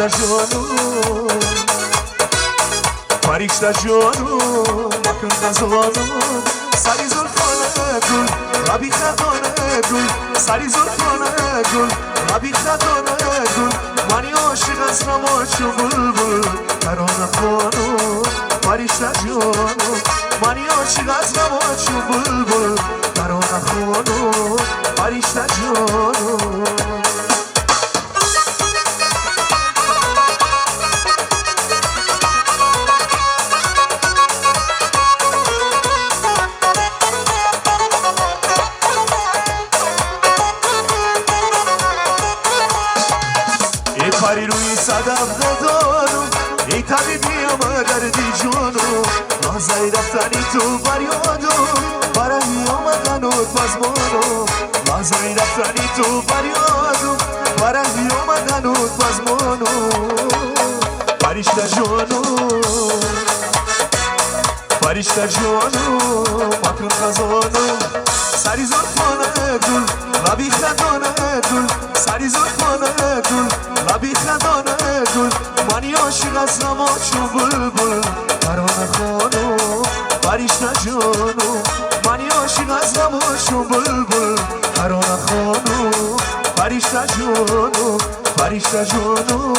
Фариштачонум Фариштачонум макн хазонум سری زلفانه گل ربی خدانه گل سری زلفانه گل ربی خدانه گل منی عاشق از نماشو بلبل ترانه خانم فریشتچونم منی عاشق از نماشو بلبل ترانه خانم فریشتچونم پری روی صدف ندارم ای طبیبیم دردی جانم لحظه رفتنی تو بریادم برای آمدن و پزمانم لحظه رفتنی تو بریادم برای آمدن و پزمانم فریشتچونم فریشتچونم مکن خزانم سری زلفانه گل لبی خدانه گل سری زلفانه گل لبی خدانه گل منی عاشق از نماشو بلبل ترانه خانم فریشتچونم منی عاشق از نماشو بلبل ترانه خانم فریشتچونم فریشتچونم